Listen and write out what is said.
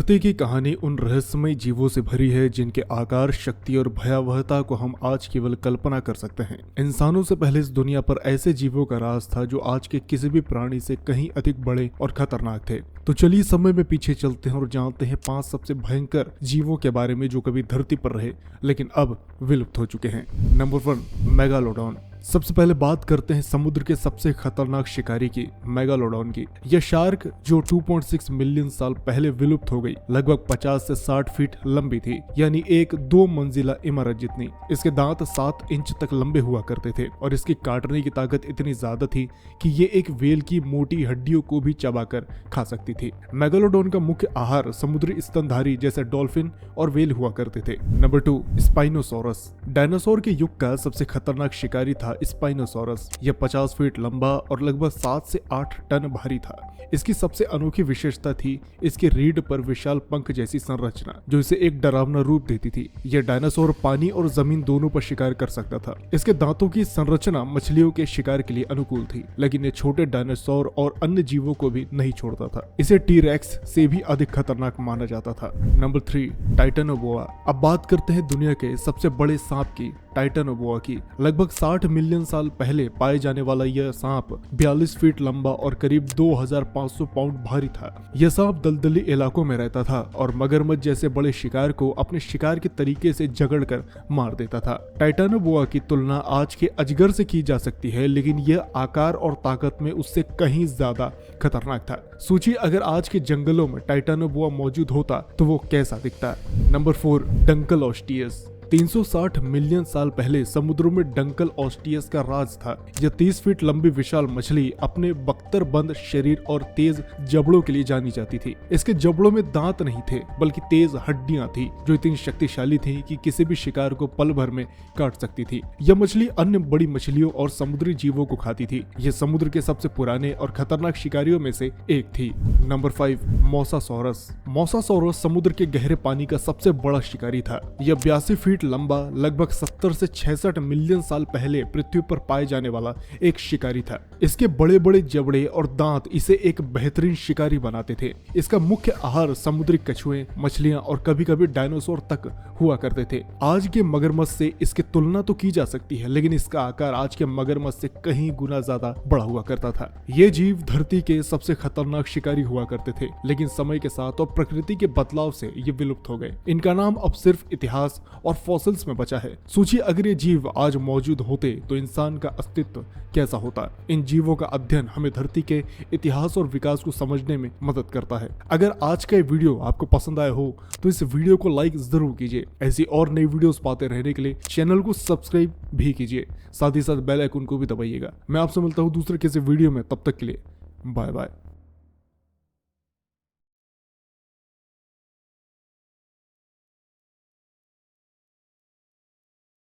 धरती की कहानी उन रहस्यमय जीवों से भरी है जिनके आकार, शक्ति और भयावहता को हम आज केवल कल्पना कर सकते हैं। इंसानों से पहले इस दुनिया पर ऐसे जीवों का राज था जो आज के किसी भी प्राणी से कहीं अधिक बड़े और खतरनाक थे। तो चलिए समय में पीछे चलते हैं और जानते हैं 5 सबसे भयंकर जीवों के बारे में जो कभी धरती पर रहे लेकिन अब विलुप्त हो चुके हैं। Number 1, megalodon. सबसे पहले बात करते हैं समुद्र के सबसे खतरनाक शिकारी की, मेगालोडॉन की। यह शार्क जो 2.6 मिलियन साल पहले विलुप्त हो गई, लगभग 50 से 60 फीट लंबी थी, यानी एक 2 मंजिला इमारत जितनी। इसके दांत 7 इंच तक लंबे हुआ करते थे और इसकी काटने की ताकत इतनी ज्यादा थी कि ये एक व्हेल की मोटी हड्डियों को भी चबाकर खा सकती थी। मेगालोडॉन का मुख्य आहार समुद्री स्तनधारी जैसे डॉल्फिन और व्हेल हुआ करते थे। Number 2, spinosaurus. डायनासोर के युग का सबसे खतरनाक शिकारी था स्पाइनोसॉरस। यह 50 फीट लंबा और लगभग 7 से 8 टन भारी था। इसकी सबसे अनोखी विशेषता थी इसके रीढ़ पर विशाल पंख जैसी संरचना जो इसे एक डरावना रूप देती थी। यह डायनासोर पानी और जमीन दोनों पर शिकार कर सकता था। इसके दांतों की संरचना मछलियों के शिकार के लिए अनुकूल थी, लेकिन ये छोटे डायनासोर और अन्य जीवों को भी नहीं छोड़ता था। इसे टी-रेक्स से भी अधिक खतरनाक माना जाता था। Number 3, Titanoboa. अब बात करते हैं दुनिया के सबसे बड़े सांप की, टाइटेनोबोआ की। लगभग 60 मिलियन साल पहले पाए जाने वाला यह सांप 42 फीट लंबा और करीब 2500 पाउंड भारी था। यह सांप दलदली इलाकों में रहता था और मगरमच्छ जैसे बड़े शिकार को अपने शिकार के तरीके से जकड़कर मार देता था। टाइटेनोबोआ की तुलना आज के अजगर से की जा सकती है, लेकिन यह आकार और ताकत में उससे कहीं ज्यादा खतरनाक था। सोचिए अगर आज के जंगलों में टाइटेनोबोआ मौजूद होता तो वो कैसा दिखता। Number 4, Dunkel ऑस्टियस। 360 मिलियन साल पहले समुद्रों में डंकल ऑस्टियस का राज था। यह 30 फीट लंबी विशाल मछली अपने बख्तर बंद शरीर और तेज जबड़ों के लिए जानी जाती थी। इसके जबड़ों में दांत नहीं थे बल्कि तेज हड्डियां थी जो इतनी शक्तिशाली थी कि किसी भी शिकार को पल भर में काट सकती थी। यह मछली अन्य बड़ी मछलियों और समुद्री जीवों को खाती थी। यह समुद्र के सबसे पुराने और खतरनाक शिकारियों में से एक थी। Number 5, mosasaurus. मोसासॉरस समुद्र के गहरे पानी का सबसे बड़ा शिकारी था। यह 82 फीट लंबा, लगभग 70 से 66 मिलियन साल पहले पृथ्वी पर पाए जाने वाला एक शिकारी था। इसके बड़े बड़े जबड़े और दांत इसे एक बेहतरीन शिकारी बनाते थे। इसका मुख्य आहार समुद्री कछुए, मछलियां और कभी कभी डायनासोर तक हुआ करते थे। आज के मगरमच्छ से इसकी तुलना तो की जा सकती है, लेकिन इसका आकार आज के मगरमच्छ से कहीं गुना ज्यादा बड़ा हुआ करता था। ये जीव धरती के सबसे खतरनाक शिकारी हुआ करते थे, लेकिन समय के साथ और प्रकृति के बदलाव से ये विलुप्त हो गए। इनका नाम अब सिर्फ इतिहास और फॉसिल्स में बचा है। सोचिए अगर ये जीव आज मौजूद होते तो इंसान का अस्तित्व कैसा होता। इन जीवों का अध्ययन हमें धरती के इतिहास और विकास को समझने में मदद करता है। अगर आज का ये वीडियो आपको पसंद आया हो तो इस वीडियो को लाइक जरूर कीजिए। ऐसी और नई वीडियोस पाते रहने के लिए चैनल को सब्सक्राइब भी कीजिए, साथ ही साथ बेल आइकन को भी दबाइएगा। मैं आपसे मिलता हूँ दूसरे किसी वीडियो में, तब तक के लिए बाय बाय।